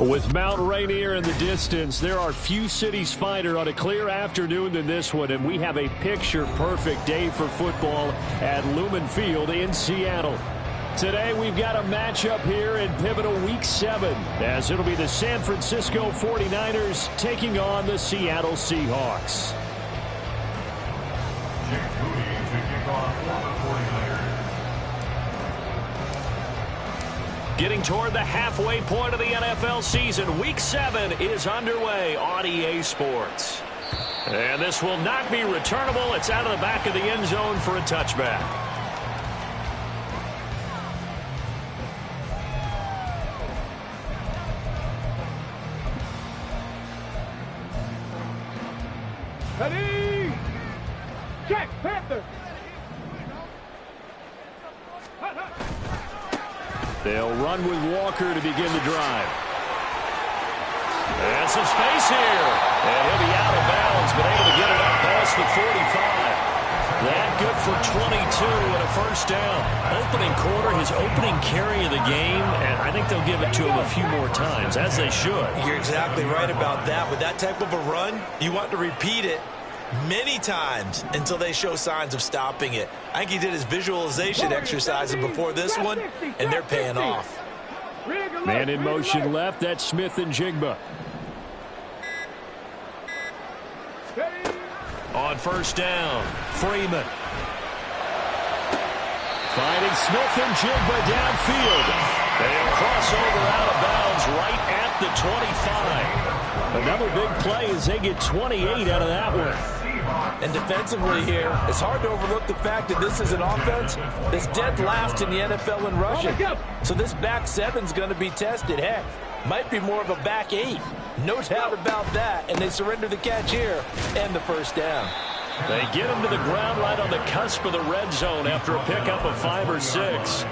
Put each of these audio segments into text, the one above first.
With Mount Rainier in the distance, there are few cities finer on a clear afternoon than this one, and we have a picture-perfect day for football at Lumen Field in Seattle. Today, we've got a matchup here in pivotal Week 7, as it'll be the San Francisco 49ers taking on the Seattle Seahawks. Getting toward the halfway point of the NFL season, Week 7 is underway on EA Sports. And this will not be returnable. It's out of the back of the end zone for a touchback. Ready? Check, Panther. They'll run with Walker to begin the drive. And some space here. And he'll be out of bounds, but able to get it up past the 45. That good for 22 and a first down. Opening quarter, his opening carry of the game, and I think they'll give it to him a few more times, as they should. You're exactly right about that. With that type of a run, you want to repeat it many times until they show signs of stopping it. I think he did his visualization exercises before this one, and they're paying off. Man in motion left. That's Smith and Jigba. On first down, Freeman. Finding Smith and Jigba downfield. They'll cross over out of bounds right at the 25. Another big play as they get 28 out of that one. And defensively here, it's hard to overlook the fact that this is an offense that's dead last in the NFL in rushing. So this back seven's going to be tested. Heck, might be more of a back eight. No doubt about that. And they surrender the catch here and the first down. They get him to the ground right on the cusp of the red zone after a pickup of 5 or 6.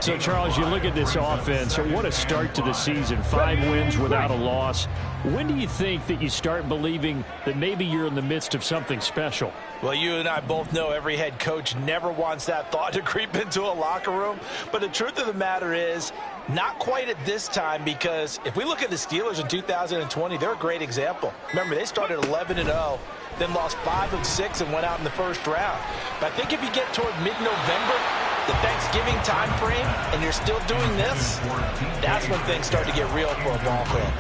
So, Charles, you look at this offense, what a start to the season. 5 wins without a loss. When do you think that you start believing that maybe you're in the midst of something special? Well, you and I both know every head coach never wants that thought to creep into a locker room. But the truth of the matter is, not quite at this time, because if we look at the Steelers in 2020, they're a great example. Remember, they started 11-0, then lost 5 of 6 and went out in the first round. But I think if you get toward mid-November, the Thanksgiving time frame, and you're still doing this, that's when things start to get real for a ball club.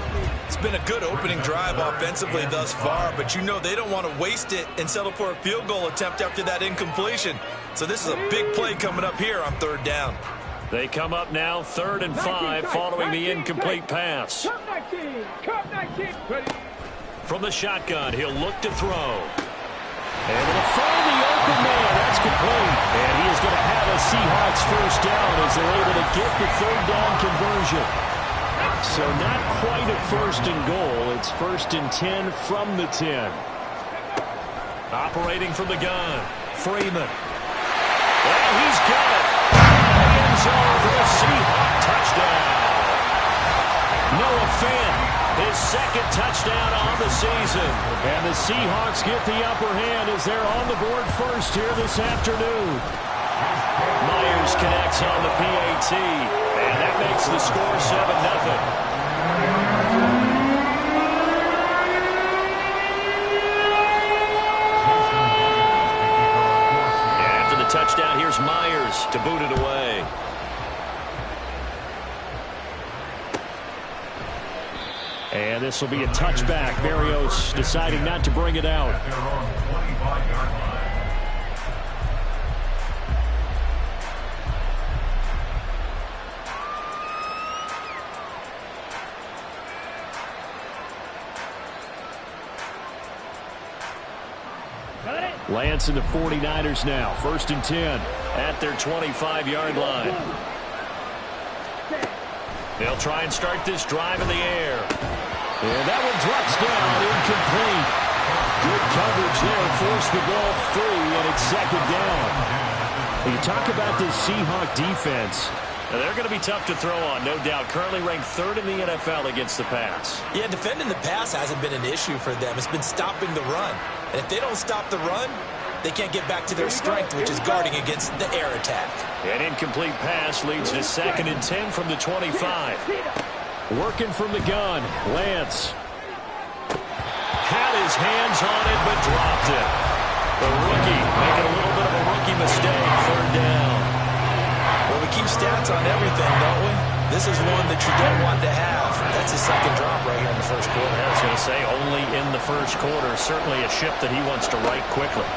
It's been a good opening drive offensively thus far, but you know they don't want to waste it and settle for a field goal attempt after that incompletion. So this is a big play coming up here on third down. They come up now 3rd and 5 following the incomplete pass. From the shotgun, he'll look to throw. And to find the open man. That's complete. And he is going to have a Seahawks first down as they're able to get the 3rd down conversion. So not quite a 1st and goal. It's 1st and 10 from the 10. Operating from the gun, Freeman. And he's got it. End zone for a Seahawk touchdown. Noah Fant, his 2nd touchdown on the season. And the Seahawks get the upper hand as they're on the board first here this afternoon. Myers connects on the PAT, and that makes the score 7-0. After the touchdown, here's Myers to boot it away. And this will be a touchback. Berrios deciding not to bring it out. Lance and the 49ers now. 1st and 10 at their 25-yard line. They'll try and start this drive in the air. And that one drops down, incomplete. Good coverage there, forced the ball free, and it's 2nd down. When you talk about this Seahawk defense, they're going to be tough to throw on, no doubt. Currently ranked 3rd in the NFL against the pass. Yeah, defending the pass hasn't been an issue for them. It's been stopping the run. And if they don't stop the run, they can't get back to their strength, which is guarding against the air attack. An incomplete pass leads to 2nd and 10 from the 25. Working from the gun, Lance. Had his hands on it, but dropped it. The rookie making a little bit of a rookie mistake. 3rd down. Well, we keep stats on everything, don't we? This is one that you don't want to have. That's his 2nd drop right here in the 1st quarter. I was going to say, only in the 1st quarter. Certainly a ship that he wants to right quickly.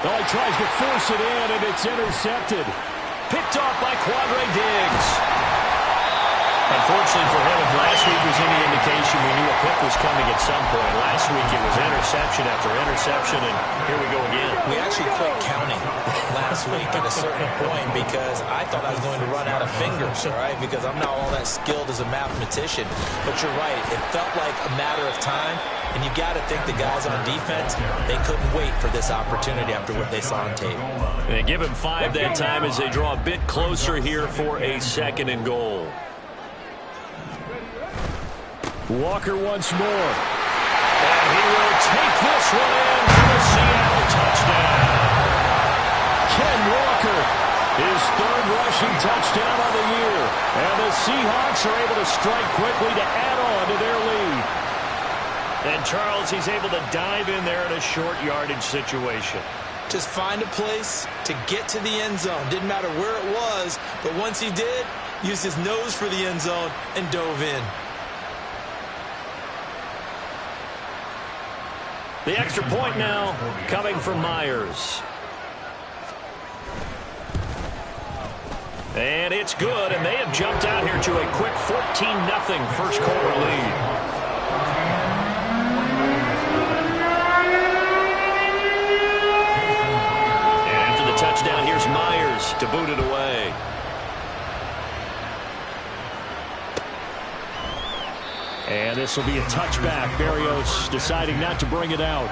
Well, he tries to force it in, and it's intercepted. Picked off by Quandre Diggs. Unfortunately for him, if last week was any indication, we knew a pick was coming at some point. Last week it was interception after interception, and here we go again. We actually quit counting last week at a certain point because I thought I was going to run out of fingers, all right, because I'm not all that skilled as a mathematician. But you're right. It felt like a matter of time, and you got to think the guys on defense, they couldn't wait for this opportunity after what they saw on tape. They give him 5 that time as they draw a bit closer here for a 2nd and goal. Walker once more. And he will take this one in for a Seattle touchdown. Ken Walker, his 3rd rushing touchdown of the year. And the Seahawks are able to strike quickly to add on to their lead. And Charles, he's able to dive in there in a short yardage situation. Just find a place to get to the end zone. Didn't matter where it was, but once he did, used his nose for the end zone and dove in. The extra point now coming from Myers. And it's good, and they have jumped out here to a quick 14-0 1st quarter lead. And after the touchdown, here's Myers to boot it away. And this will be a touchback. Berrios deciding not to bring it out.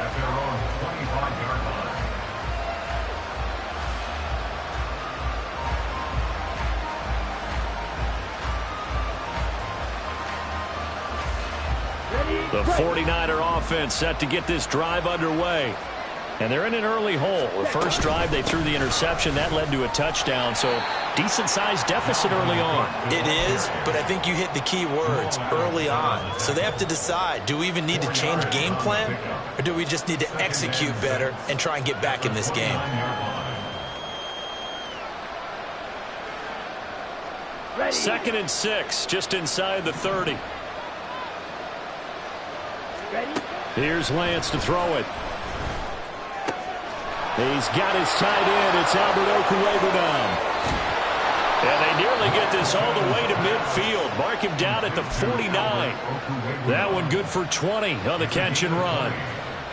The 49er offense set to get this drive underway. And they're in an early hole. The first drive, they threw the interception. That led to a touchdown, so decent-sized deficit early on. It is, but I think you hit the key words, early on. So they have to decide, do we even need to change game plan, or do we just need to execute better and try and get back in this game? Ready. 2nd and 6, just inside the 30. Ready. Here's Lance to throw it. He's got his tight end. It's Albert Okwuegbunam now. And they nearly get this all the way to midfield. Mark him down at the 49. That one good for 20 on the catch and run.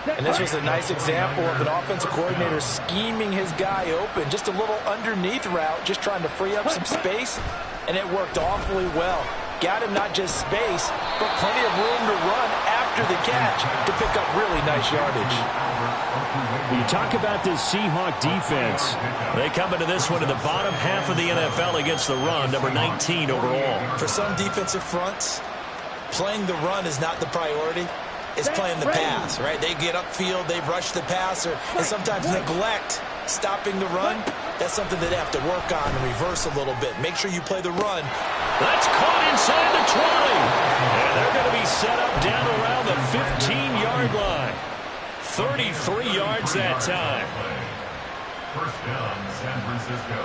And this was a nice example of an offensive coordinator scheming his guy open. Just a little underneath route, just trying to free up some space, and it worked awfully well. Got him not just space, but plenty of room to run after the catch to pick up really nice yardage. You talk about this Seahawk defense. They come into this one in the bottom half of the NFL against the run, number 19 overall. For some defensive fronts, playing the run is not the priority. It's playing the pass, right? They get upfield, they rush the passer, and sometimes neglect stopping the run. That's something that they have to work on and reverse a little bit. Make sure you play the run. That's caught inside the 20. And they're going to be set up down around the 15-yard line. 33 yards that time. First down, San Francisco.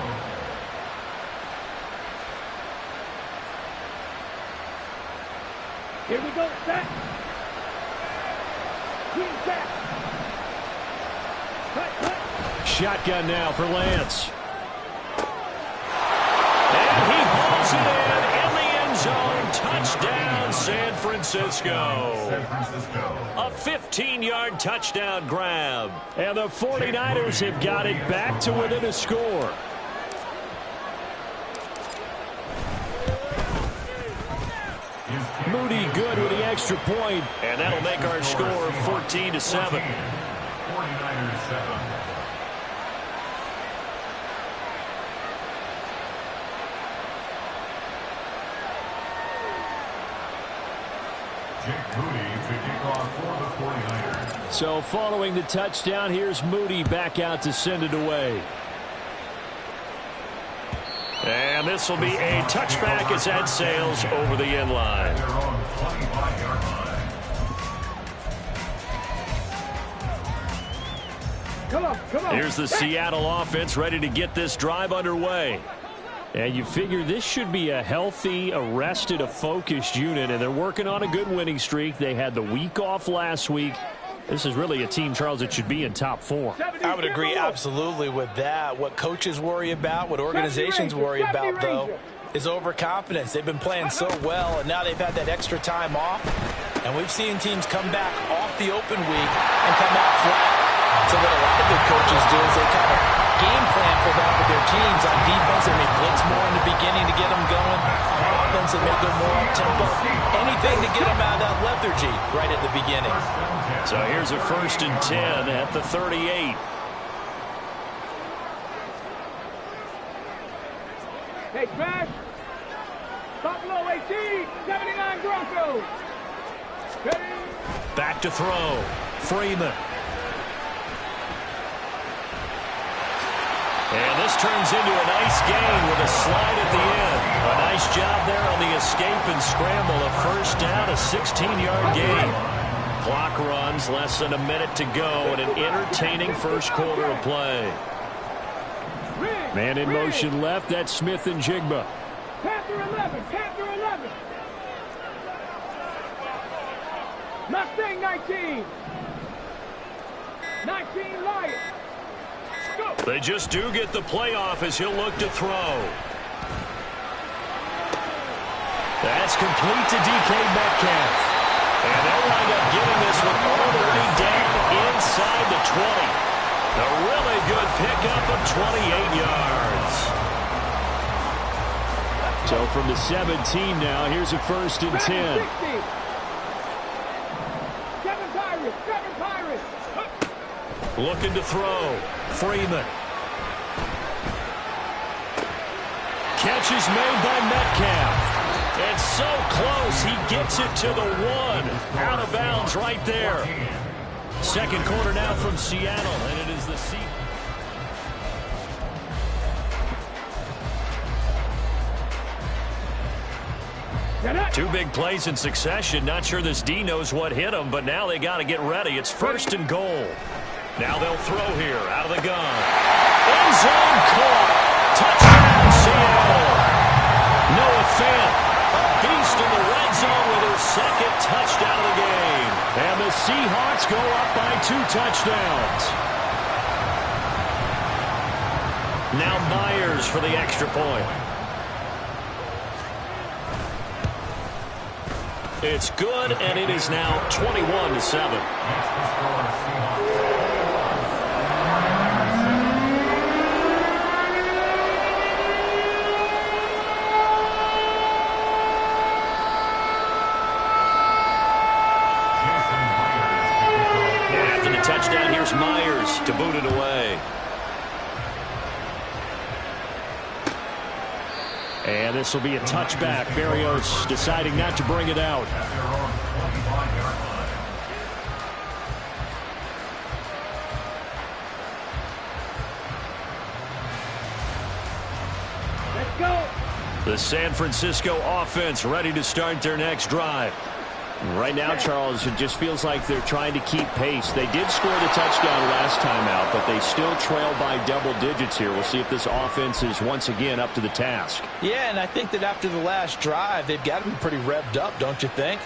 Here we go, set. Shotgun now for Lance. And he hauls it in the end zone. Touchdown, San Francisco. San Francisco. A 15-yard touchdown grab. And the 49ers have got it back to within a score. Moody good with the extra point. And that'll make our score 14-7. 49ers 7. Jake Moody to kick off for the 49ers. So following the touchdown, here's Moody back out to send it away. And this will be a touchback as that sails over the end line. They're on 25-yard line. Come on. Here's the Seattle offense ready to get this drive underway. And you figure this should be a healthy, a focused unit, and they're working on a good winning streak. They had the week off last week. This is really a team, Charles, that should be in top 4. I would agree absolutely with that. What coaches worry about, what organizations worry about, though, is overconfidence. They've been playing so well, and now they've had that extra time off. And we've seen teams come back off the open week and come out flat. So what a lot of good coaches do is they kind of game plan for that with their teams. On defense, they may blitz more in the beginning to get them going. On offense, they may go more up-tempo. Anything to get them out of that lethargy right at the beginning. So here's a 1st and 10 at the 38. Hey, Smash! Buffalo 18, 79 Broncos! Ready? Back to throw. Freeman. And this turns into a nice gain with a slide at the end. A nice job there on the escape and scramble. A 1st down, a 16-yard gain. Clock runs, less than a minute to go, and an entertaining first quarter of play. Man in motion left, that's Smith and Jigba. Panther 11, Panther 11! Mustang 19! 19 Lions! Go! They just do get the playoff as he'll look to throw. That's complete to DK Metcalf. And they'll wind up getting this one all the way down inside the 20. A really good pickup of 28 yards. So from the 17 now, here's a 1st and 10. 7 Pirates, 7 Pirates! Looking to throw. Freeman. Catch is made by Metcalf. And so close, he gets it to the 1. Out of bounds right there. Second quarter now from Seattle, and it is the Seahawks. Two big plays in succession. Not sure this D knows what hit him, but now they got to get ready. It's 1st and goal. Now they'll throw here out of the gun. End zone caught. Touchdown, Seattle. Noah Fant, a beast in the red zone with his 2nd touchdown of the game. And the Seahawks go up by 2 touchdowns. Now Myers for the extra point. It's good, and it is now 21-7. Touchdown, here's Myers to boot it away. And this will be a touchback. Berrios deciding not to bring it out. Let's go! The San Francisco offense ready to start their next drive. Right now, Charles, it just feels like they're trying to keep pace. They did score the touchdown last time out, but they still trail by double digits here. We'll see if this offense is once again up to the task. Yeah, and I think that after the last drive, they've got to be pretty revved up, don't you think?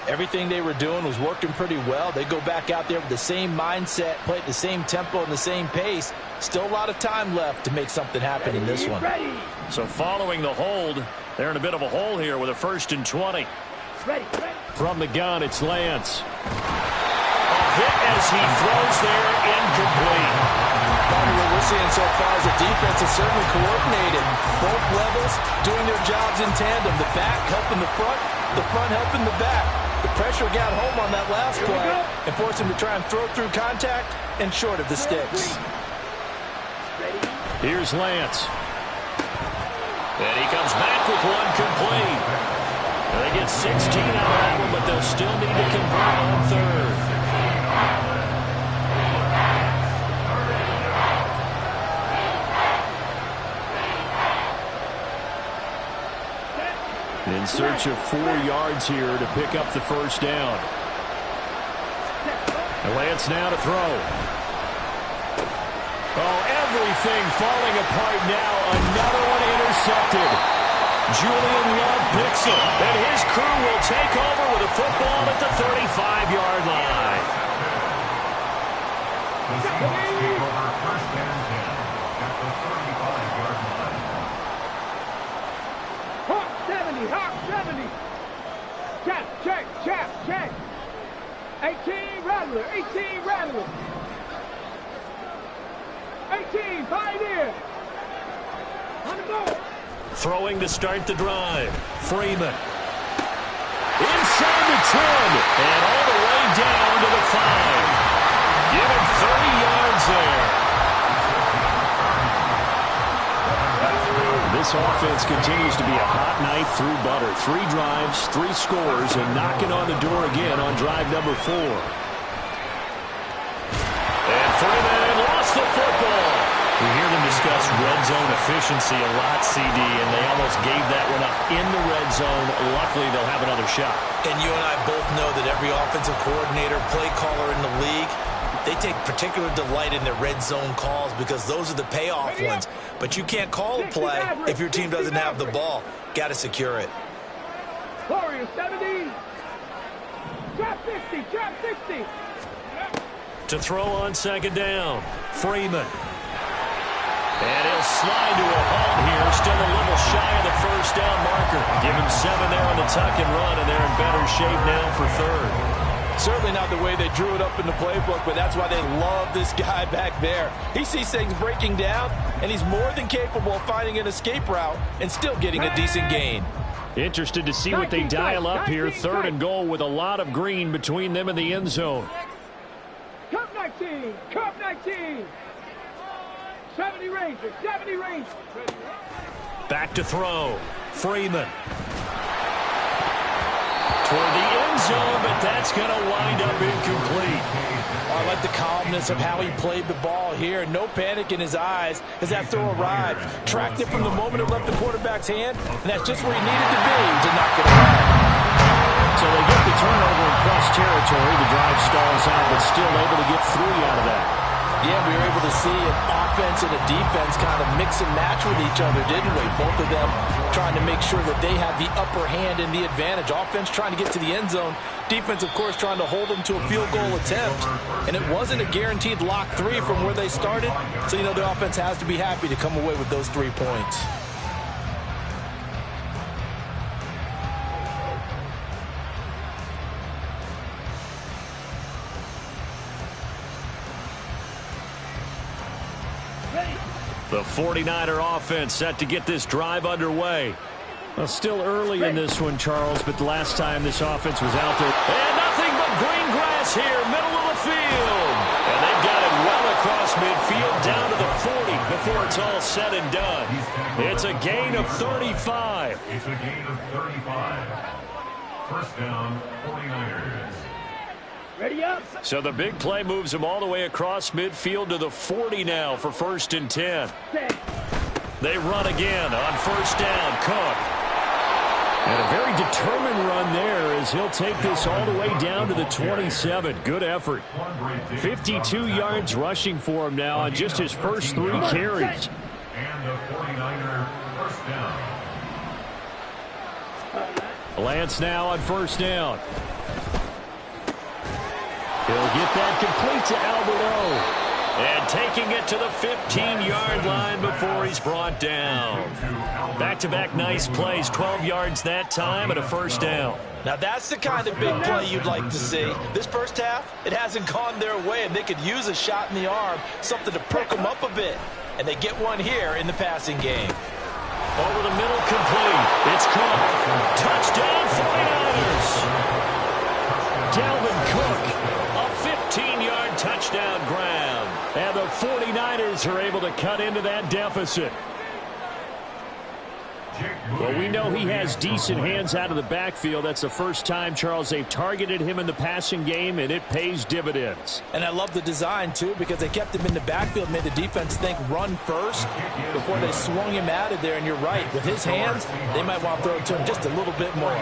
Everything they were doing was working pretty well. They go back out there with the same mindset, play at the same tempo and the same pace. Still a lot of time left to make something happen in this one. So following the hold, they're in a bit of a hole here with a 1st and 20. Ready. From the gun, it's Lance. A hit as he throws there, incomplete. What we're seeing so far is the defense is certainly coordinated. Both levels doing their jobs in tandem. The back helping the front helping the back. The pressure got home on that last play and forced him to try and throw through contact and short of the sticks. Here's Lance. And he comes back with one complete. They get 16 out of that one, but they'll still need to convert on 3rd. in search of 4 yards here to pick up the first down. And Lance now to throw. Oh, everything falling apart now. Another one intercepted. Julian Love picks him, and his crew will take over with a football at the 35-yard line. The Seahawks take over first and 10 at the 35-yard line. Hawk 70, Hawk 70. Check. 18 Rattler, 18 Rattler. 18 Pioneer. On the board. Throwing to start the drive. Freeman. Inside the 10. And all the way down to the 5. Give him 30 yards there. This offense continues to be a hot knife through butter. 3 drives, 3 scores, and knocking on the door again on drive number 4. And Freeman lost the football. We hear them discuss red zone efficiency a lot, CD, and they almost gave that one up in the red zone. Luckily, they'll have another shot. And you and I both know that every offensive coordinator, play caller in the league, they take particular delight in their red zone calls because those are the payoff ones. But you can't call a play if your team doesn't have the ball. Got to secure it. Warriors 70. Trap 60, trap 60. To throw on second down. Freeman. And he'll slide to a halt here. Still a little shy of the first down marker. Give him 7 there on the tuck and run, and they're in better shape now for third. Certainly not the way they drew it up in the playbook, but that's why they love this guy back there. He sees things breaking down, and he's more than capable of finding an escape route and still getting a decent gain. Interested to see what they dial up here. 3rd and goal with a lot of green between them and the end zone. Cup 19, Cup 19. 70 Rangers, 70 Rangers. Back to throw. Freeman. Toward the end zone, but that's going to wind up incomplete. I like the calmness of how he played the ball here. No panic in his eyes as that throw arrived. Tracked it from the moment it left the quarterback's hand, and that's just where he needed to be to knock it away. So they get the turnover in plus territory. The drive stalls out, but still able to get 3 out of that. Yeah, we were able to see an offense and a defense kind of mix and match with each other, didn't we? Both of them trying to make sure that they had the upper hand and the advantage. Offense trying to get to the end zone. Defense, of course, trying to hold them to a field goal attempt. And it wasn't a guaranteed lock 3 from where they started. So, the offense has to be happy to come away with those 3 points. The 49er offense set to get this drive underway. Well, still early in this one, Charles, but the last time this offense was out there. And nothing but green grass here, middle of the field. And they've got it well across midfield down to the 40 before it's all said and done. It's a gain of 35. It's a gain of 35. First down, 49ers. Ready up. So the big play moves them all the way across midfield to the 40 now for 1st and 10. They run again on first down. Cook. And a very determined run there as he'll take this all the way down to the 27. Good effort. 52 yards rushing for him now on just his first 3 carries. And the 49er first down. Lance now on first down. He'll get that complete to Alberto. And taking it to the 15-yard line before he's brought down. Back-to-back nice plays, 12 yards that time and a first down. Now that's the kind of big play you'd like to see. This first half, it hasn't gone their way, and they could use a shot in the arm, something to perk them up a bit. And they get one here in the passing game. Over the middle, complete. It's Cook. Touchdown, 49ers. Dalvin Cook. A 15-yard touchdown grab. And the 49ers are able to cut into that deficit. Jake Well, we know he has decent hands out of the backfield. That's the first time, Charles, they've targeted him in the passing game, and it pays dividends. And I love the design, too, because they kept him in the backfield, made the defense think run first before they swung him out of there. And you're right, with his hands, they might want to throw it to him just a little bit more.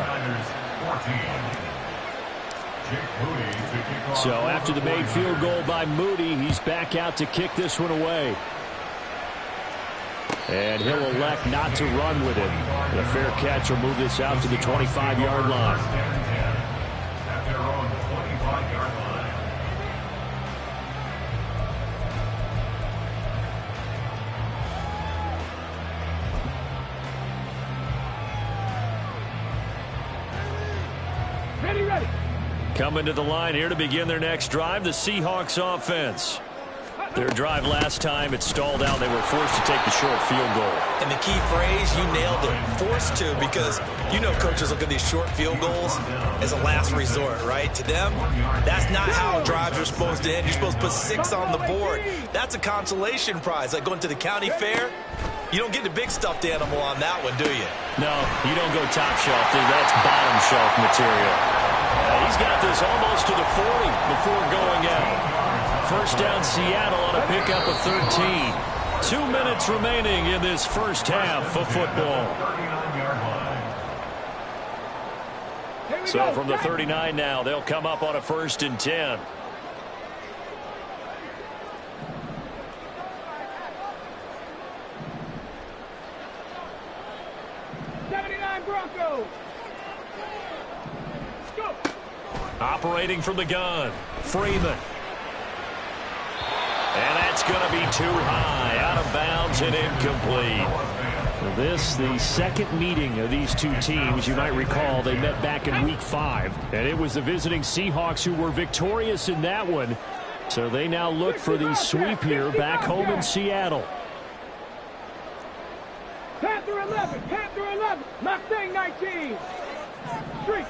So after the made field goal by Moody, he's back out to kick this one away. And he'll elect not to run with it. The fair catch will move this out to the 25-yard line. At their own 25-yard line. Ready. Coming to the line here to begin their next drive, the Seahawks offense. Their drive last time, it stalled out. They were forced to take the short field goal. And the key phrase, you nailed it, forced to, because you know coaches look at these short field goals as a last resort, right? To them, that's not how drives are supposed to end. You're supposed to put 6 on the board. That's a consolation prize, like going to the county fair. You don't get the big stuffed animal on that one, do you? No, you don't go top shelf, dude. That's bottom shelf material. He's got this almost to the 40 before going out. First down, Seattle on a pickup of 13. 2 minutes remaining in this first half of football. So from the 39 now, they'll come up on a 1st and 10. Broncos. Go. Operating from the gun, Freeman. And that's going to be too high, out of bounds and incomplete. This, the second meeting of these two teams. You might recall they met back in Week 5. And it was the visiting Seahawks who were victorious in that one. So they now look for the sweep here back home in Seattle. Panther 11, Panther 11, Mustang 19. Street.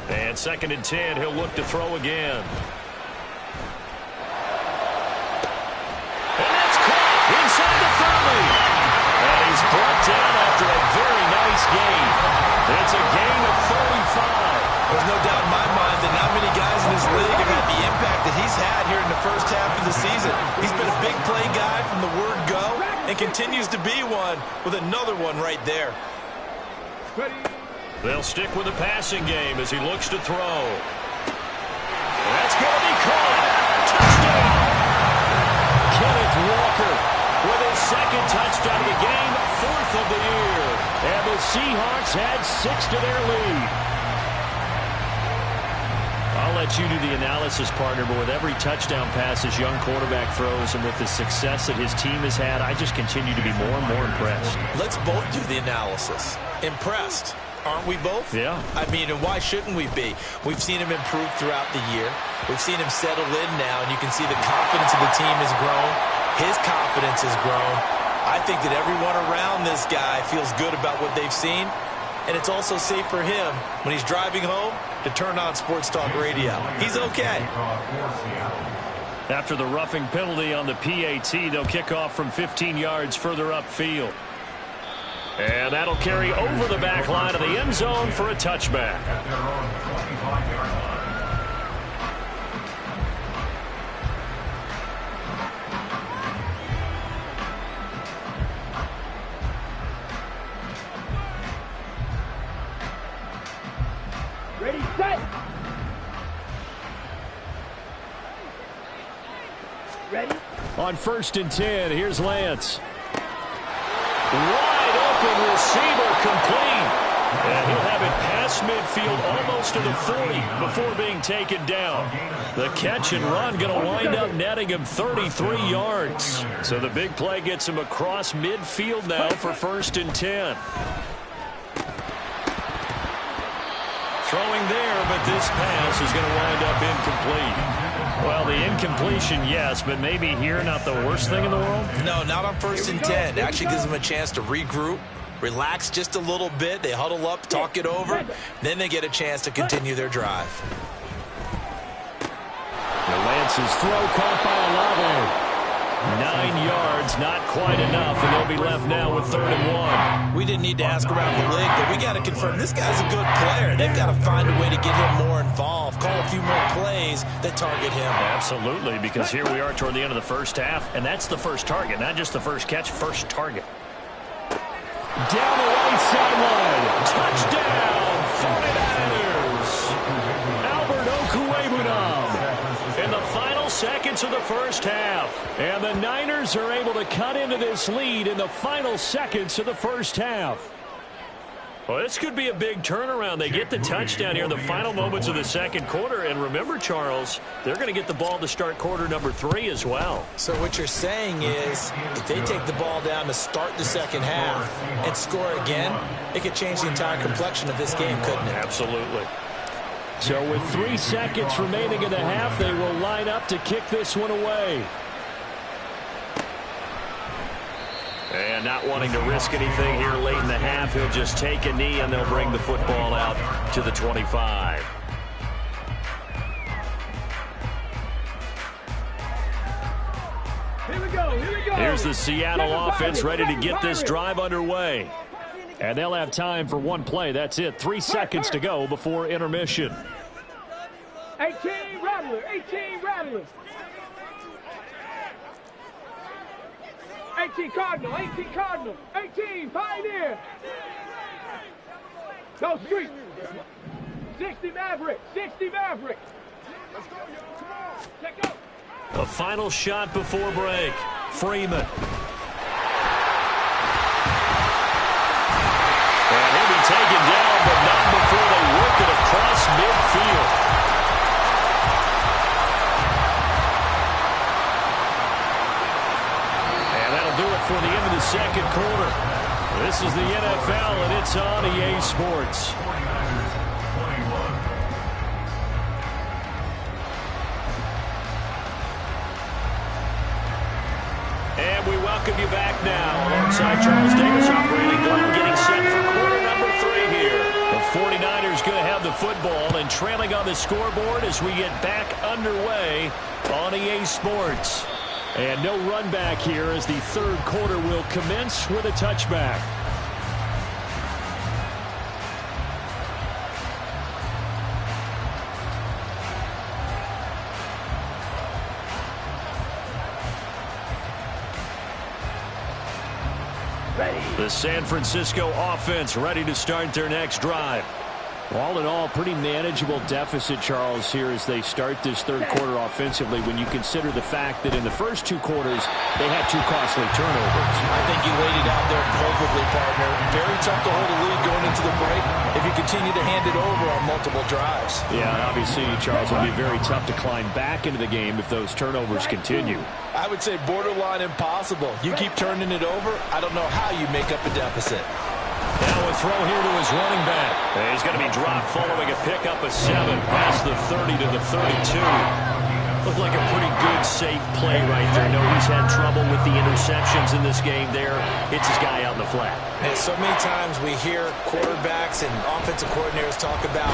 And 2nd and 10, he'll look to throw again. And that's caught inside the 30. And he's brought down after a very nice gain. It's a gain of 35. There's no doubt in my mind that not many guys in this league have had the impact that he's had here in the first half of the season. He's been a big play guy from the word go and continues to be one with another one right there. Ready. They'll stick with the passing game as he looks to throw. That's going to be caught. Touchdown! Kenneth Walker with his 2nd touchdown of the game, 4th of the year. And the Seahawks add 6 to their lead. I'll let you do the analysis, partner, but with every touchdown pass his young quarterback throws and with the success that his team has had, I just continue to be more and more impressed. Let's both do the analysis. Impressed. Aren't we both? Yeah. I mean, and why shouldn't we be? We've seen him improve throughout the year. We've seen him settle in now, and you can see the confidence of the team has grown. His confidence has grown. I think that everyone around this guy feels good about what they've seen, and it's also safe for him when he's driving home to turn on Sports Talk Radio. He's okay. After the roughing penalty on the PAT, they'll kick off from 15 yards further upfield. And that'll carry over the back line of the end zone for a touchback. At their own 25-yard line. Ready, set. Ready. On 1st and 10, here's Lance. Wide open receiver, complete. And he'll have it past midfield almost to the 40 before being taken down. The catch and run going to wind up netting him 33 yards. So the big play gets him across midfield now for 1st and 10. Throwing there, but this pass is going to wind up incomplete. Well, the incompletion, yes, but maybe here not the worst thing in the world? No, not on 1st and 10. It actually gives them a chance to regroup, relax just a little bit. They huddle up, talk it over. Then they get a chance to continue their drive. The Lance's throw caught by Olave. 9 yards, not quite enough, and they'll be left now with 3rd and 1. We didn't need to ask around the league, but we got to confirm this guy's a good player. They've got to find a way to get him more involved, call a few more plays that target him. Absolutely, because here we are toward the end of the first half, and that's the first target, not just the first catch, first target. Down the right sideline. Touchdown, 49ers. Albert Okwuegbunam in the final seconds of the first half. And the Niners are able to cut into this lead in the final seconds of the first half. Well, this could be a big turnaround. They get the touchdown here in the final moments of the second quarter. And remember, Charles, they're going to get the ball to start quarter number 3 as well. So what you're saying is if they take the ball down to start the second half and score again, it could change the entire complexion of this game, couldn't it? Absolutely. So with 3 seconds remaining in the half, they will line up to kick this one away. And not wanting to risk anything here late in the half, he'll just take a knee and they'll bring the football out to the 25. Here we go. Here's the Seattle offense ready to get this drive underway. And they'll have time for one play. That's it. 3 seconds to go before intermission. 18 Rattlers. 18 Cardinal. 18 Pioneer. Go Street. 60 Maverick. Let's go, y'all. Come on. Check out. A final shot before break. Freeman. And he'll be taken down, but not before they work it across midfield. And that'll do it for the end of the second quarter. This is the NFL, and it's on EA Sports. And we welcome you back now alongside Charles Davis, operating Glenn, getting set for quarter number 3 here. The 49ers going to have the football and trailing on the scoreboard as we get back underway on EA Sports. And no run back here as the third quarter will commence with a touchback. The San Francisco offense ready to start their next drive. All in all, pretty manageable deficit, Charles, here as they start this third quarter offensively when you consider the fact that in the first 2 quarters, they had 2 costly turnovers. I think you laid it out there perfectly, partner. Very tough to hold a lead going into the break if you continue to hand it over on multiple drives. Yeah, obviously, Charles, it'll be very tough to climb back into the game if those turnovers continue. I would say borderline impossible. You keep turning it over, I don't know how you make up a deficit. Now a throw here to his running back. And he's going to be dropped following a pickup of 7 past the 30 to the 32. Looked like a pretty good, safe play right there. No, he's had trouble with the interceptions in this game there. Hits his guy out in the flat. And so many times we hear quarterbacks and offensive coordinators talk about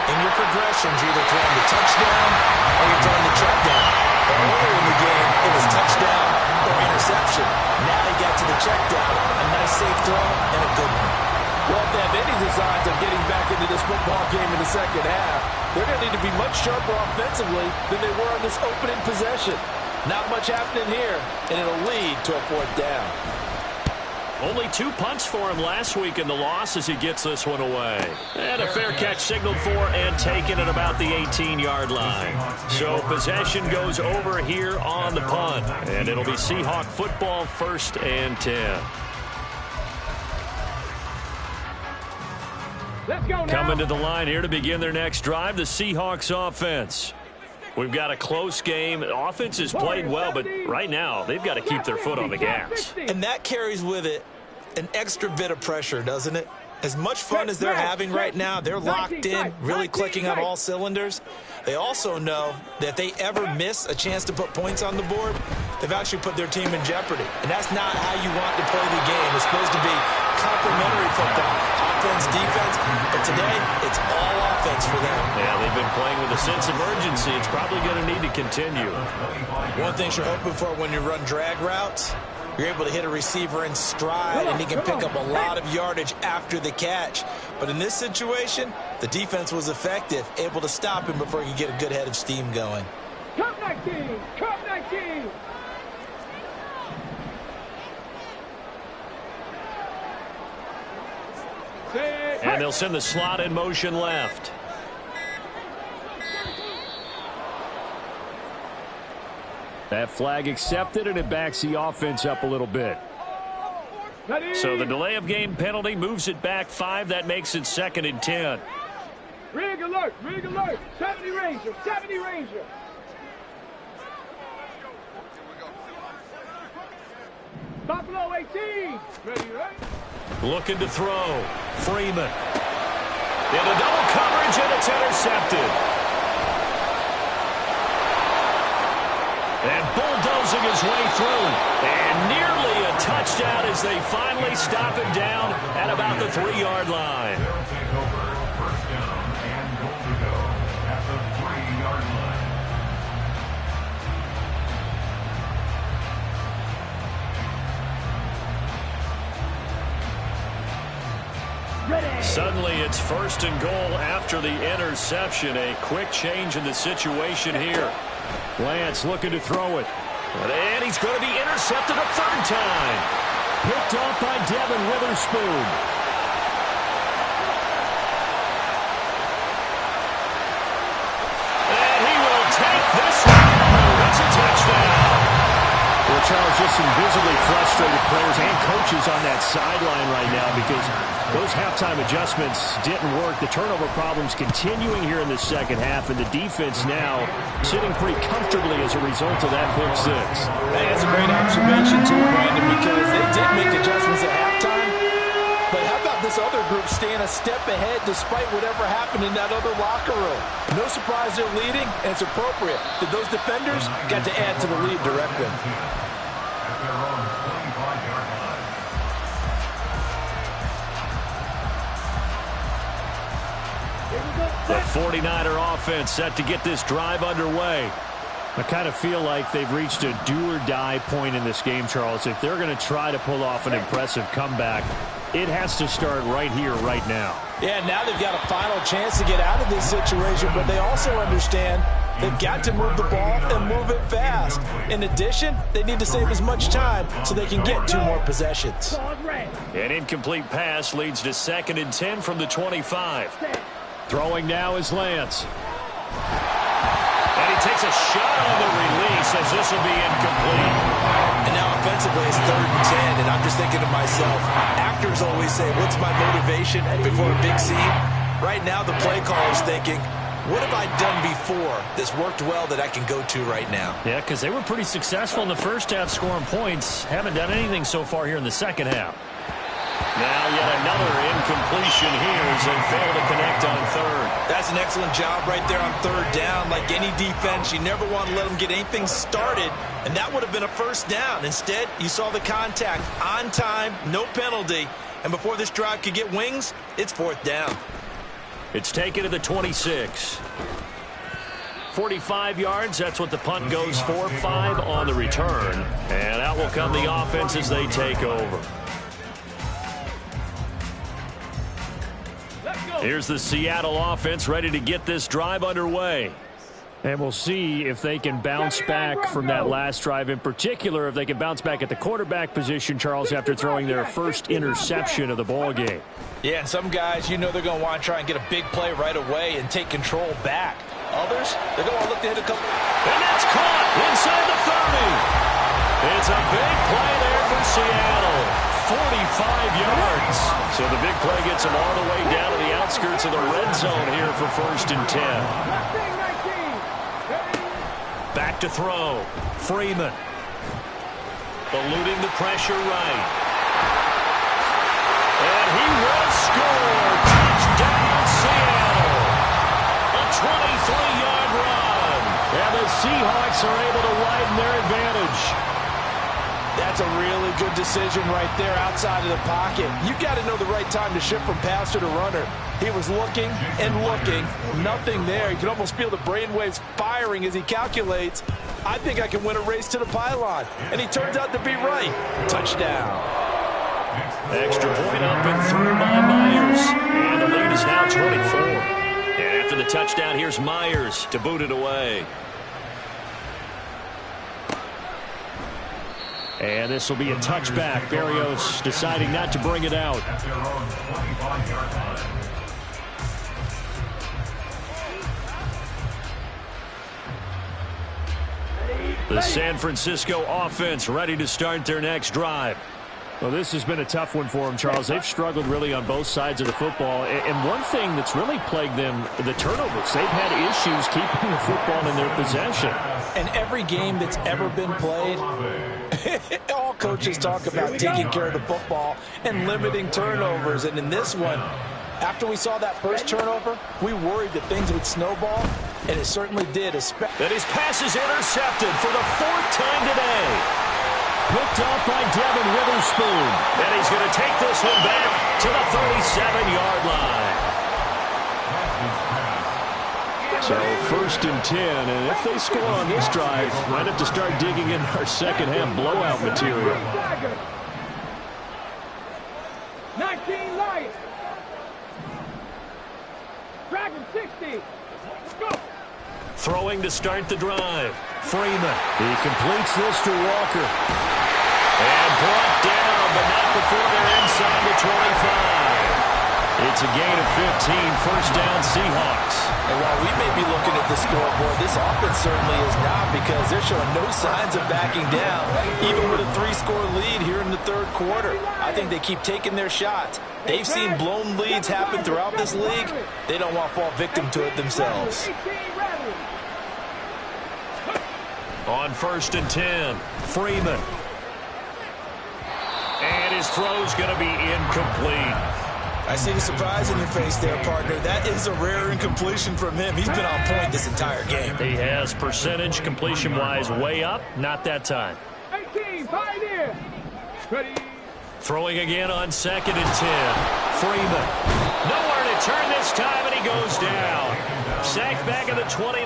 in your progressions, you're either throwing the touchdown or you're throwing the check down. But earlier in the game, it was touchdown or interception. Now he got to the check down. A nice safe throw and a good one. Well, if they have any designs of getting back into this football game in the second half, they're going to need to be much sharper offensively than they were on this opening possession. Not much happening here, and it'll lead to a 4th down. Only 2 punts for him last week in the loss as he gets this one away. And a fair catch signaled for and taken at about the 18-yard line. So possession goes over here on the punt. And it'll be Seahawk football, 1st and 10. Let's go now. Coming to the line here to begin their next drive, the Seahawks offense. We've got a close game. The offense has played well, but right now they've got to keep their foot on the gas. And that carries with it an extra bit of pressure, doesn't it? As much fun as they're having right now, they're locked in, really clicking on all cylinders. They also know that if they ever miss a chance to put points on the board, they've actually put their team in jeopardy. And that's not how you want to play the game. It's supposed to be complementary football. defense, but today it's all offense for them. Yeah, they've been playing with a sense of urgency. It's probably going to need to continue. One thing you're hoping for when you run drag routes, you're able to hit a receiver in stride, and he can pick up a lot of yardage after the catch. But in this situation, the defense was effective, able to stop him before he could get a good head of steam going. Cup 19! Cup 19! And they'll send the slot in motion left. That flag accepted, and it backs the offense up a little bit. So the delay of game penalty moves it back 5. That makes it 2nd and 10. Rig alert! Rig alert! 70 Ranger! 70 Ranger! Buffalo 18! Ready, right? Looking to throw. Freeman. Into double coverage, and it's intercepted. And bulldozing his way through. And nearly a touchdown as they finally stop it down at about the 3-yard line. They'll take over 1st down and goal to go at the 3-yard line. Suddenly it's 1st and goal after the interception. A quick change in the situation here. Lance looking to throw it. And he's going to be intercepted a 3rd time. Picked off by Devin Witherspoon. And he will take this one. It's a touchdown. Well, Charles, just some visibly frustrated players and coaches on that sideline right now because those halftime adjustments didn't work. The turnover problems continuing here in the second half, and the defense now sitting pretty comfortably as a result of that pick six. Hey, that's a great observation, too, Brandon, because they did make adjustments at halftime. But how about this other group staying a step ahead despite whatever happened in that other locker room? No surprise they're leading, and it's appropriate that those defenders got to add to the lead directly. At their own 25-yard line. The 49er offense set to get this drive underway. I kind of feel like they've reached a do-or-die point in this game, Charles. If they're going to try to pull off an impressive comeback, it has to start right here, right now. Yeah, now they've got a final chance to get out of this situation, but they also understand they've got to move the ball and move it fast. In addition, they need to save as much time so they can get 2 more possessions. An incomplete pass leads to 2nd and 10 from the 25. Throwing now is Lance. And he takes a shot on the release as this will be incomplete. And now offensively it's 3rd and 10, and I'm just thinking to myself, actors always say, what's my motivation before a big scene? Right now the play caller's thinking, what have I done before that's worked well that I can go to right now? Yeah, because they were pretty successful in the first half scoring points. Haven't done anything so far here in the second half. Now yet another incompletion here as they fail to connect on 3rd. That's an excellent job right there on 3rd down. Like any defense, you never want to let them get anything started, and that would have been a 1st down. Instead, you saw the contact on time, no penalty, and before this drive could get wings, it's 4th down. It's taken to the 26. 45 yards, that's what the punt goes for. 5 on the return. And out will come the offense as they take over. Here's the Seattle offense ready to get this drive underway. And we'll see if they can bounce back from that last drive, in particular if they can bounce back at the quarterback position, Charles, after throwing their first interception of the ball game. Yeah, and some guys, you know they're going to want to try and get a big play right away and take control back. Others, they're going to look to hit a couple. And that's caught inside the 30. It's a big play there for Seattle. 45 yards. So the big play gets them all the way down to the outskirts of the red zone here for 1st and 10. Back to throw. Freeman. Eluding the pressure right. And he will score. Touchdown, Seattle. A 23-yard run. And the Seahawks are able to widen their advantage. That's That's a really good decision right there outside of the pocket. You've got to know the right time to shift from passer to runner. He was looking and looking, nothing there. You can almost feel the brainwaves firing as he calculates, I think I can win a race to the pylon. And he turns out to be right. Touchdown. Extra point up and through by Myers. And the lead is now 24. And after the touchdown, here's Myers to boot it away. And this will be a touchback. Berrios deciding not to bring it out. At their own 25-yard line. The San Francisco offense ready to start their next drive. Well, this has been a tough one for them, Charles. They've struggled really on both sides of the football. And one thing that's really plagued them, the turnovers. They've had issues keeping the football in their possession. And every game that's ever been played, all coaches talk about taking care of the football and limiting turnovers. And in this one, after we saw that first turnover, we worried that things would snowball, and it certainly did. And his pass is intercepted for the fourth time today. Picked off by Devin Witherspoon. And he's going to take this one back to the 37-yard line. So first and 10, and if they score on this drive, might have to start digging in our second half blowout material. 19 Lions. Dragon 60. Go. Throwing to start the drive. Freeman. He completes this to Walker. And brought down, but not before they're inside the 25. It's a gain of 15, first down Seahawks. And while we may be looking at the scoreboard, this offense certainly is not, because they're showing no signs of backing down, even with a 3-score lead here in the third quarter. I think they keep taking their shots. They've seen blown leads happen throughout this league. They don't want to fall victim to it themselves. On first and 10, Freeman. And his throw's going to be incomplete. I see the surprise in your face there, partner. That is a rare incompletion from him. He's been on point this entire game. He has percentage completion-wise way up. Not that time. 18, Pioneer. Ready. Throwing again on second and 10. Freeman. Nowhere to turn this time, and he goes down. Sacked back at the 29.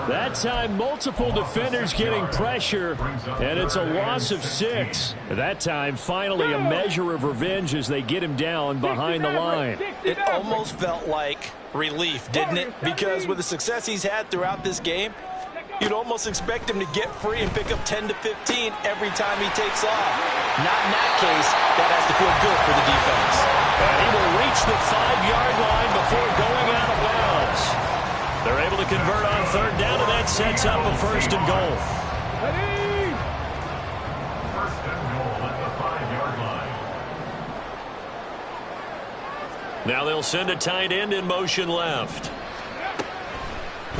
That time, multiple defenders getting pressure, and it's a loss of 6. That time, finally, a measure of revenge as they get him down behind the line. It almost felt like relief, didn't it? Because with the success he's had throughout this game, you'd almost expect him to get free and pick up 10 to 15 every time he takes off. Not in that case. That has to feel good for the defense. And he will reach the 5-yard line before going out of bounds. They're able to convert on third down, and that sets up a first and goal. Ready. First and goal at the 5-yard line. Now they'll send a tight end in motion left.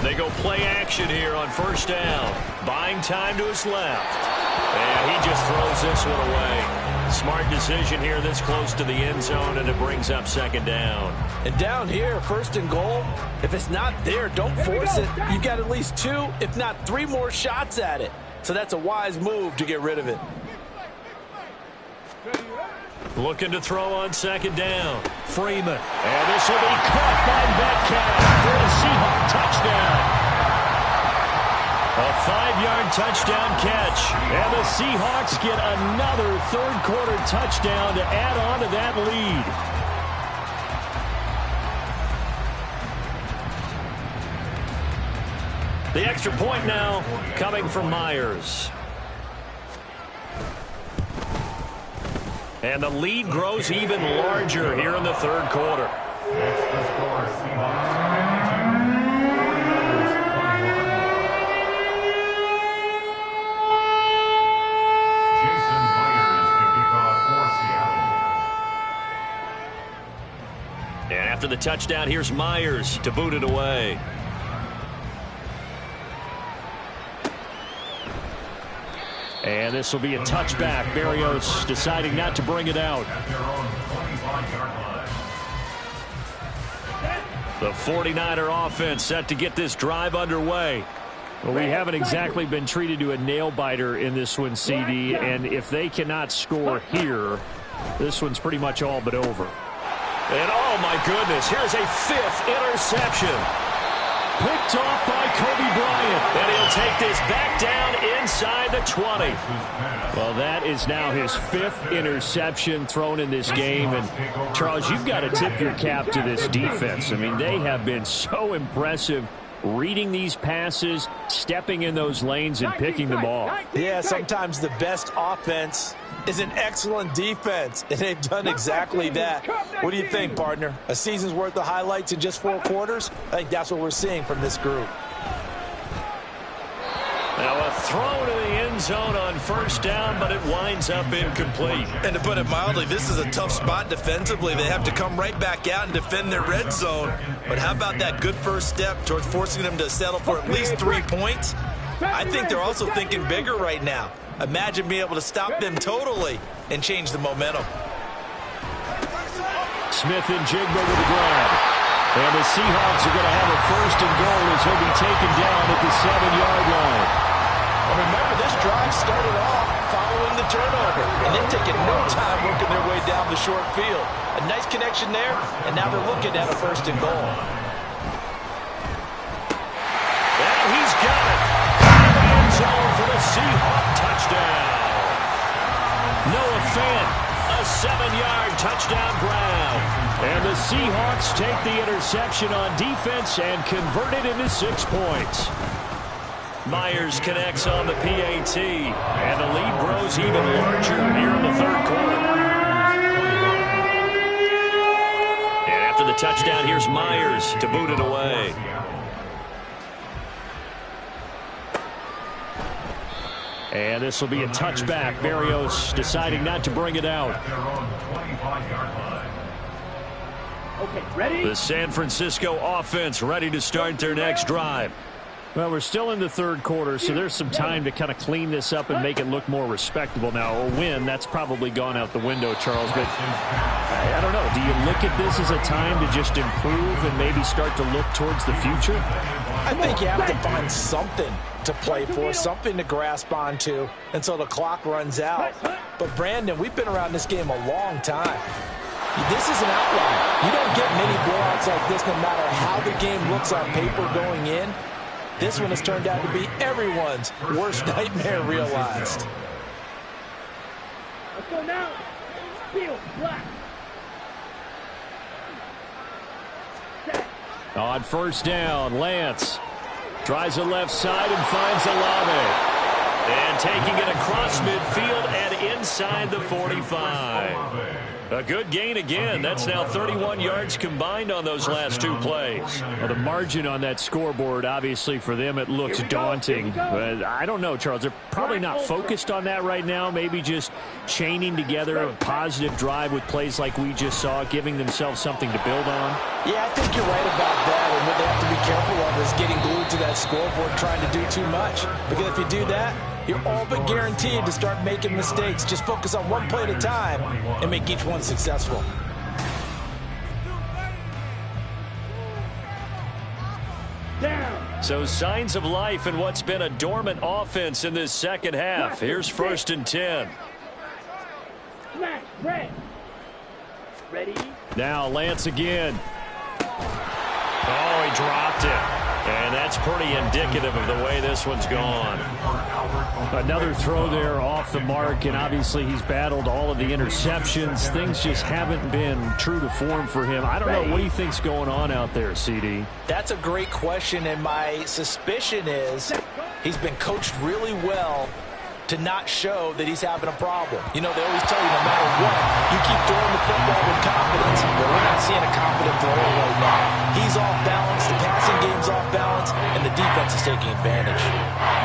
They go play action here on first down. Buying time to his left. And he just throws this one away. Smart decision here this close to the end zone, and it brings up second down. And down here, first and goal, if it's not there, don't force it. You've got at least 2, if not 3 more shots at it. So that's a wise move to get rid of it. Looking to throw on second down. Freeman. And this will be caught by Metcalf for a Seahawks touchdown. A 5-yard touchdown catch. And the Seahawks get another third-quarter touchdown to add on to that lead. The extra point now coming from Myers. And the lead grows even larger here in the third quarter. It's the score, Seahawks 22, Jason Myers to kick off for Seattle. And after the touchdown, here's Myers to boot it away. And this will be a touchback. Berrios deciding not to bring it out. At their own 25-yard line. The 49er offense set to get this drive underway. Well, we haven't exactly been treated to a nail-biter in this one, CD, and if they cannot score here, this one's pretty much all but over. And oh my goodness, here's a 5th interception. Picked off by Kobe Bryant. And he'll take this back down inside the 20. Well, that is now his 5th interception thrown in this game. And, Charles, you've got to tip your cap to this defense. I mean, they have been so impressive reading these passes, stepping in those lanes, and picking them off. Yeah, sometimes the best offense is an excellent defense, and they've done exactly that. What do you think, partner? A season's worth of highlights in just 4 quarters? I think that's what we're seeing from this group. Now a throw to the end zone on 1st down, but it winds up incomplete. And to put it mildly, this is a tough spot defensively. They have to come right back out and defend their red zone. But how about that good first step towards forcing them to settle for at least 3 points? I think they're also thinking bigger right now. Imagine being able to stop them totally and change the momentum. Smith and Jigba with the grab. And the Seahawks are going to have a 1st and goal as he'll be taken down at the 7-yard line. And remember, this drive started off following the turnover, and they've taken no time working their way down the short field. A nice connection there, and now they're looking at a 1st and goal. And he's got it. In the end zone for the Seahawk touchdown. Noah Fant, a 7-yard touchdown grab. And the Seahawks take the interception on defense and convert it into 6 points. Myers connects on the PAT, and the lead grows even larger here in the 3rd quarter. And after the touchdown, here's Myers to boot it away. And this will be a touchback. Berrios deciding not to bring it out. Okay, ready? The San Francisco offense ready to start their next drive. Well, we're still in the 3rd quarter, so there's some time to kind of clean this up and make it look more respectable. Now, a win, that's probably gone out the window, Charles. But I don't know. Do you look at this as a time to just improve and maybe start to look towards the future? I think you have to find something to play for, something to grasp onto until the clock runs out. But, Brandon, we've been around this game a long time. This is an outlier. You don't get many blowouts like this no matter how the game looks on paper going in. This one has turned out to be everyone's worst nightmare realized. Let's go now. Field, black. On 1st down, Lance tries the left side and finds Olave. And taking it across midfield and inside the 45. A good gain again. That's now 31 yards combined on those last 2 plays. Well, the margin on that scoreboard, obviously, for them, it looks daunting. But I don't know, Charles. They're probably not focused on that right now. Maybe just chaining together a positive drive with plays like we just saw, giving themselves something to build on. Yeah, I think you're right about that. And what they have to be careful of is getting glued to that scoreboard trying to do too much. Because if you do that, you're all but guaranteed to start making mistakes. Just focus on one play at a time and make each one successful. Down. So signs of life in what's been a dormant offense in this 2nd half. Here's 1st and 10. Smash, red. Ready? Now Lance again. Oh, he dropped it. And that's pretty indicative of the way this one's gone. Another throw there off the mark, and obviously he's battled all of the interceptions. Things just haven't been true to form for him. I don't know. What do you think's going on out there, CD? That's a great question, and my suspicion is he's been coached really well to not show that he's having a problem. You know, they always tell you no matter what, you keep throwing the football with confidence, but we're not seeing a confident thrower right now. He's off balance, the passing game's off balance, and the defense is taking advantage.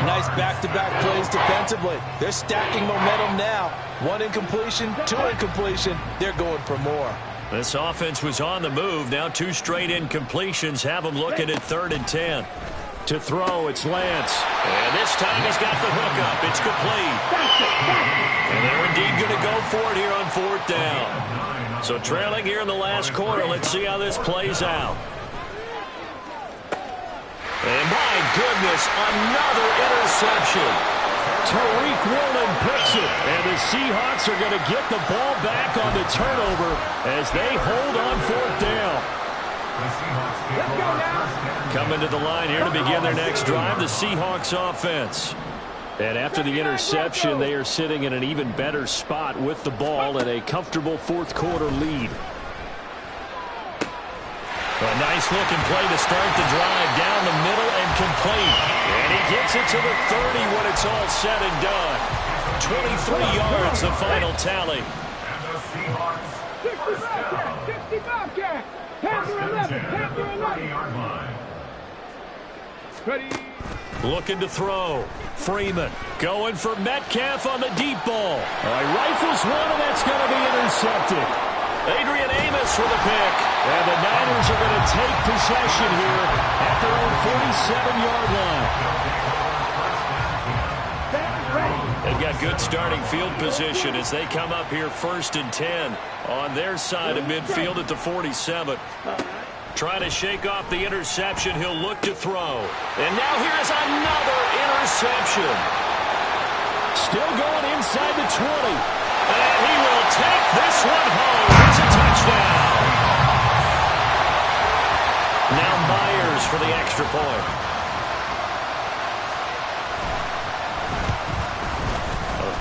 Nice back-to-back plays defensively. They're stacking momentum now. 1 incompletion, 2 incompletion. They're going for more. This offense was on the move. Now 2 straight incompletions have them looking at 3rd and 10. To throw, it's Lance. And this time he's got the hookup. It's complete. And they're indeed going to go for it here on 4th down. So trailing here in the last quarter. Let's see how this plays out. And my goodness, another interception. Tariq Woolen picks it, and the Seahawks are going to get the ball back on the turnover as they hold on fourth down. Coming to the line here to begin their next drive, the Seahawks offense. And after the interception, they are sitting in an even better spot with the ball and a comfortable fourth quarter lead. A nice-looking play to start the drive down the middle and complete. And he gets it to the 30 when it's all said and done. 23 yards, the final tally. And the Seahawks first down 65 cat. Panther 11. Panther 11. 30-yard line. Ready. Looking to throw. Freeman going for Metcalf on the deep ball. He rifles one, and that's going to be intercepted. Adrian Amos with a pick. And the Niners are going to take possession here at their own 47-yard line. They've got good starting field position as they come up here 1st and 10 on their side of midfield at the 47. Trying to shake off the interception. He'll look to throw. And now here is another interception. Still going inside the 20. And he will take this one home. It's a touchdown. Now Myers for the extra point.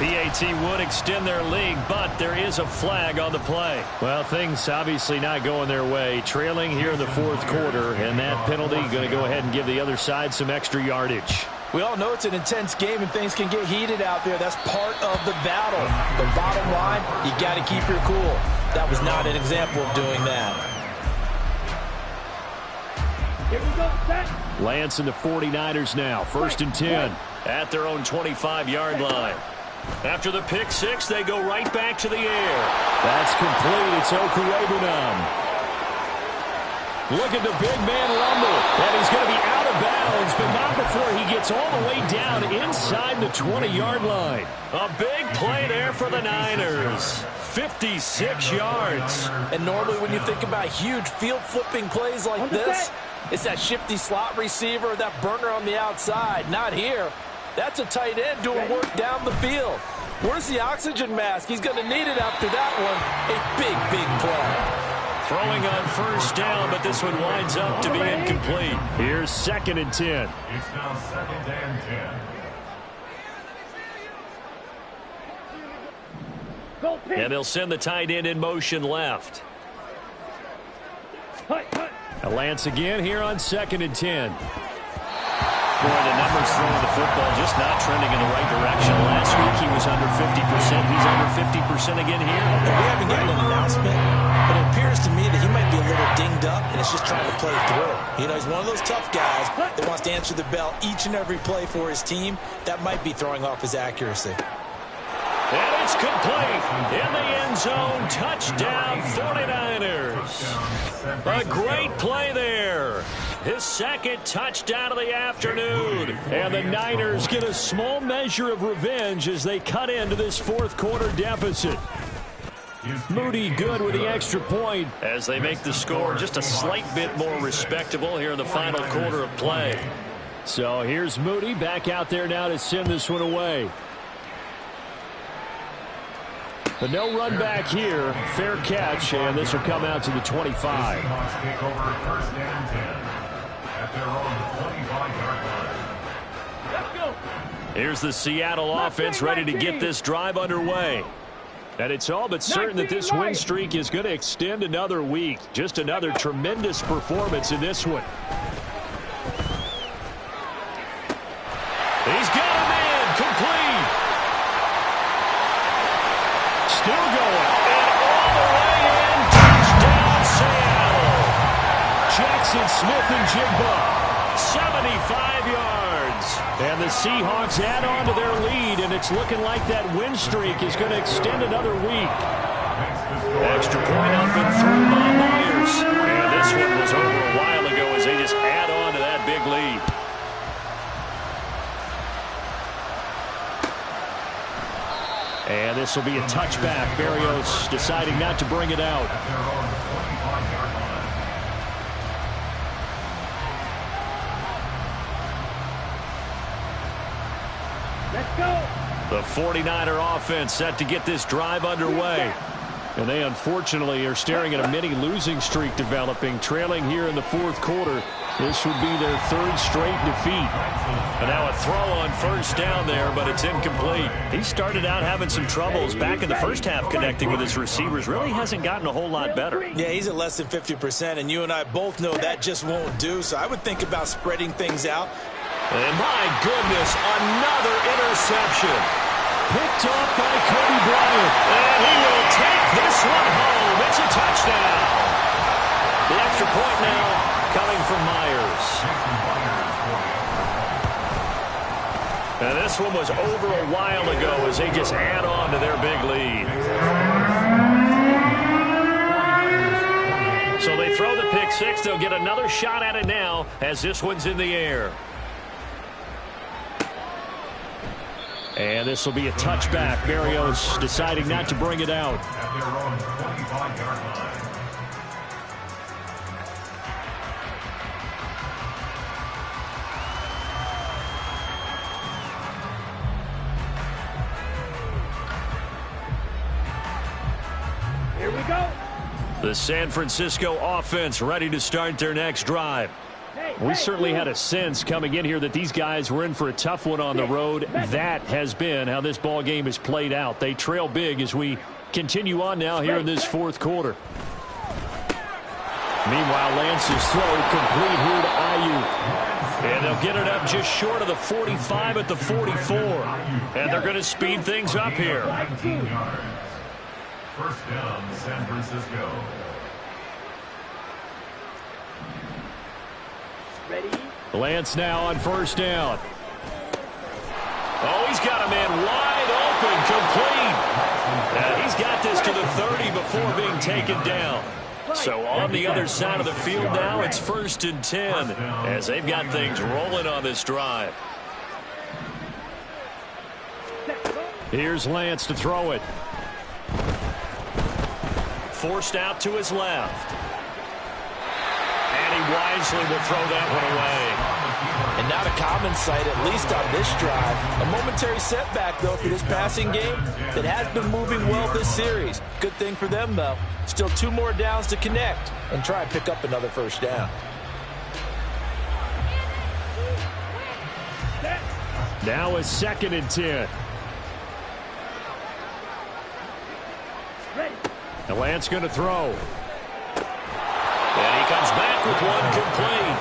PAT would extend their lead, but there is a flag on the play. Well, things obviously not going their way. Trailing here in the fourth quarter, and that penalty going to go ahead and give the other side some extra yardage. We all know it's an intense game and things can get heated out there. That's part of the battle. The bottom line, you got to keep your cool. That was not an example of doing that. Here we go. Set. Lance and the 49ers now. 1st and 10. At their own 25-yard line. After the pick six, they go right back to the air. That's complete. It's Okurebunom. Look at the big man rumble. And he's going to be out of bounds, but not before he gets all the way down inside the 20-yard line. A big play there for the Niners. 56 yards. And normally when you think about huge field-flipping plays like this, it's that shifty slot receiver, that burner on the outside. Not here. That's a tight end doing work down the field. Where's the oxygen mask? He's going to need it after that one. A big, big play. Throwing on 1st down, but this one winds up to be incomplete. Here's 2nd and 10. It's now 2nd and 10. And they'll send the tight end in motion left. Lance again here on 2nd and 10. Boy, the numbers throwing the football just not trending in the right direction. Last week he was under 50%. He's under 50% again here. And we haven't gotten an announcement, but it appears to me that he might be a little dinged up and it's just trying to play through. You know, he's one of those tough guys that wants to answer the bell each and every play for his team. That might be throwing off his accuracy. And it's complete. In the end zone. Touchdown 49ers. A great play there. His 2nd touchdown of the afternoon. And the Niners get a small measure of revenge as they cut into this fourth quarter deficit. Moody good with the extra point. As they make the score just a slight bit more respectable here in the final quarter of play. So here's Moody back out there now to send this one away. But no run back here. Fair catch, and this will come out to the 25. Seahawks take over 1st and 10 at their own 25-yard line. Let's go. Here's the Seattle offense ready to get this drive underway. And it's all but certain that this win streak is going to extend another week. Just another tremendous performance in this one. He's got him in. Complete. Still going. And all the way in. Touchdown, Seattle. Jackson Smith-Njigba. 75 yards. And the Seahawks add on to their lead, and it's looking like that win streak is going to extend another week. Extra point up and through by Myers. And this one was over a while ago as they just add on to that big lead. And this will be a touchback. Berrios deciding not to bring it out. Let's go. The 49er offense set to get this drive underway. And they unfortunately are staring at a mini losing streak developing, trailing here in the fourth quarter. This would be their third straight defeat. And now a throw on first down there, but it's incomplete. He started out having some troubles back in the first half connecting with his receivers. Really hasn't gotten a whole lot better. Yeah, he's at less than 50%, and you and I both know that just won't do. So I would think about spreading things out. And my goodness, another interception. Picked off by Kobe Bryant. And he will take this one home. It's a touchdown. The extra point now coming from Myers. And this one was over a while ago as they just add on to their big lead. So they throw the pick six. They'll get another shot at it now as this one's in the air. And this will be a touchback. Berrios deciding not to bring it out. At their own 25-yard line. Here we go. The San Francisco offense ready to start their next drive. We certainly had a sense coming in here that these guys were in for a tough one on the road. That has been how this ball game has played out. They trail big as we continue on now here in this fourth quarter. Meanwhile, Lance's throw complete here to Aiyuk. And they'll get it up just short of the 45 at the 44. And they're going to speed things up here. 19 yards. First down, San Francisco. Ready? Lance now on first down. Oh, he's got a man wide open, complete. And he's got this to the 30 before being taken down. So on the other side of the field now, it's 1st and 10 as they've got things rolling on this drive. Here's Lance to throw it. Forced out to his left. And he wisely will throw that one away. And not a common sight, at least on this drive. A momentary setback, though, for this passing game that has been moving well this series. Good thing for them, though. Still 2 more downs to connect and try and pick up another first down. Now it's 2nd and 10. Ready? And Lance going to throw. And he comes back with one complete.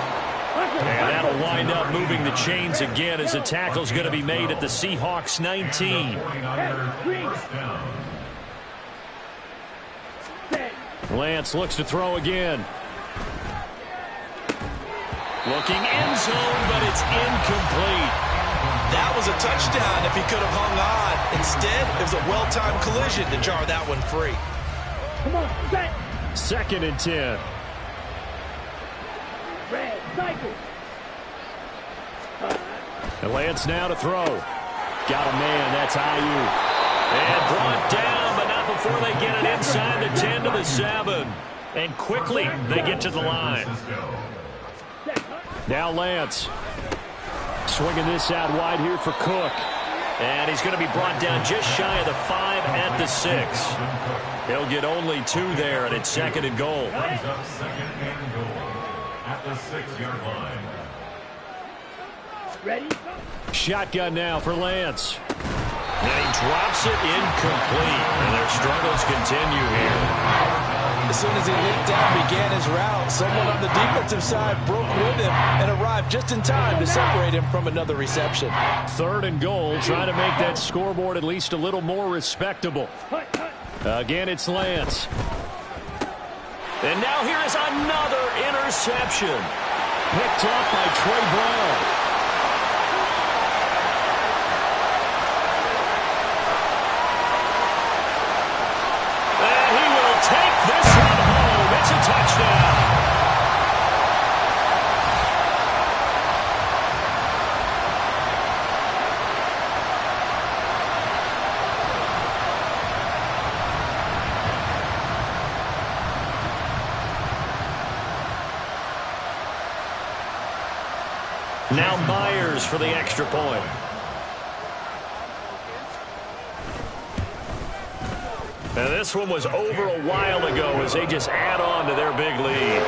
And that'll wind up moving the chains again as the tackle's going to be made at the Seahawks 19. Lance looks to throw again. Looking end zone, but it's incomplete. That was a touchdown if he could have hung on. Instead, it was a well-timed collision to jar that one free. Come on, set. 2nd and 10. Red, cycle. And Lance now to throw. Got a man, that's Aiyuk. And brought down, but not before they get it inside the 10 to the 7. And quickly, they get to the line. Now Lance. Swinging this out wide here for Cook. And he's going to be brought down just shy of the 5 at the 6. He'll get only 2 there, and it's 2nd and goal. Brings up 2nd and goal at the 6-yard line. Ready? Shotgun now for Lance. And he drops it incomplete. And their struggles continue here. As soon as he leaped down, began his route, someone on the defensive side broke with him and arrived just in time to separate him from another reception. 3rd and goal, trying to make that scoreboard at least a little more respectable. Again, it's Lance. And now here is another interception. Picked up by Trey Brown. And he will take this one home. It's a touchdown. Now Myers for the extra point. And this one was over a while ago as they just add on to their big lead.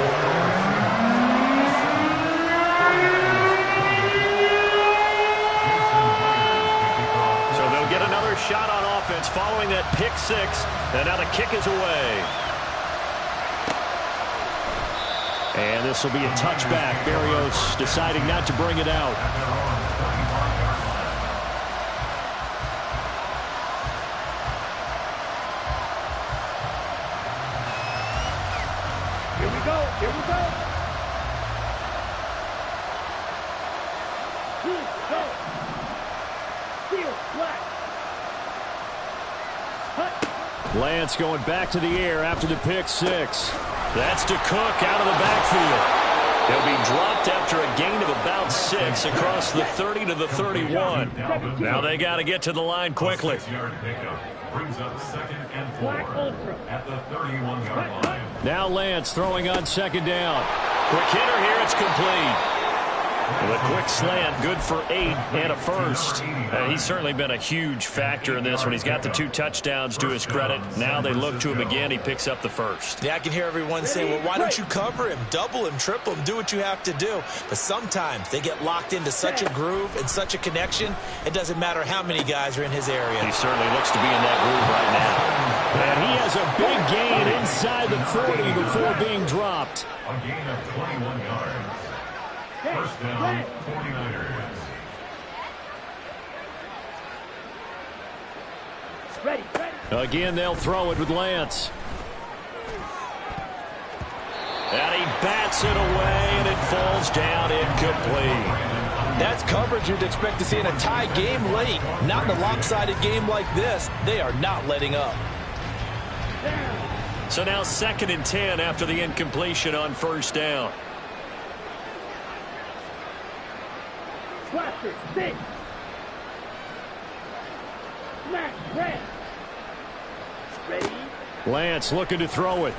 So they'll get another shot on offense following that pick six. And now the kick is away. And this will be a touchback. Berrios deciding not to bring it out. Here we go. Here we go. Here we go. Field flat. Lance going back to the air after the pick six. That's to Cook out of the backfield. He'll be dropped after a gain of about 6 across the 30 to the 31. Now they got to get to the line quickly. Brings up 2nd and 4 at the 31-yard line. Now Lance throwing on 2nd down. Quick hitter here, it's complete. With a quick slant, good for 8 and a first. He's certainly been a huge factor in this one. He's got the 2 touchdowns to his credit. Now they look to him again. He picks up the first. Yeah, I can hear everyone say, well, why don't you cover him, double him, triple him, do what you have to do. But sometimes they get locked into such a groove and such a connection, it doesn't matter how many guys are in his area. He certainly looks to be in that groove right now. And he has a big gain inside the 40 before being dropped. A gain of 21 yards. First down, 49ers. Ready. Again, they'll throw it with Lance. And he bats it away, and it falls down incomplete. That's coverage you'd expect to see in a tie game late. Not in a lopsided game like this. They are not letting up. So now 2nd and 10 after the incompletion on 1st down. Blaster, 6. Smash, red. Ready. Lance looking to throw it.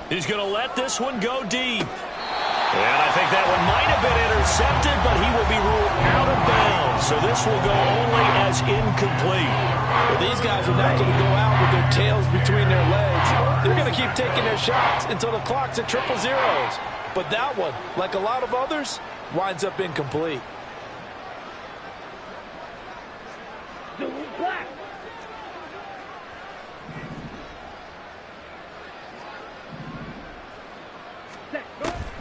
He's going to let this one go deep. And I think that one might have been intercepted, but he will be ruled out of bounds. So this will go only as incomplete. Well, these guys are not going to go out with their tails between their legs. They're going to keep taking their shots until the clock's at 000. But that one, like a lot of others, winds up incomplete. Black.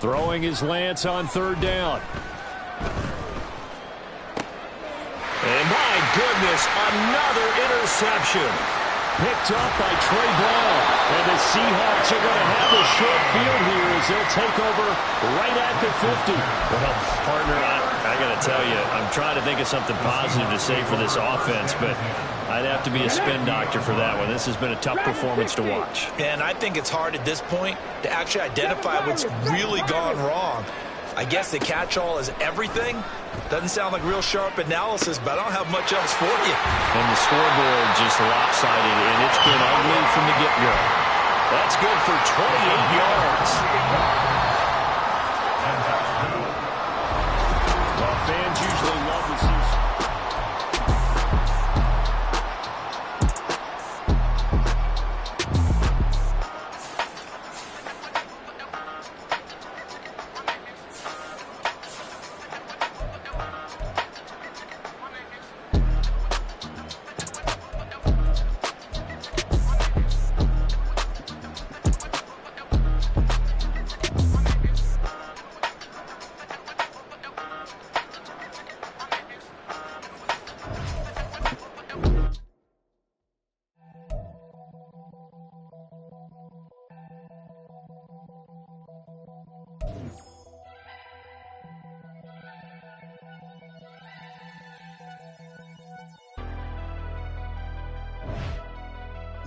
Throwing his Lance on 3rd down. And my goodness, another interception. Picked up by Trey Brown. And the Seahawks are going to have a short field here as they'll take over right at the 50. Well, partner, I got to tell you, I'm trying to think of something positive to say for this offense, but I'd have to be a spin doctor for that one. This has been a tough performance to watch. And I think it's hard at this point to actually identify what's really gone wrong. I guess the catch-all is everything. Doesn't sound like real sharp analysis, but I don't have much else for you. And the scoreboard just lopsided, and it's been ugly from the get-go. That's good for 28 yards. Well, fans usually love to see.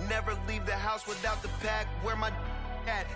Never leave the house without the pack. Where my at?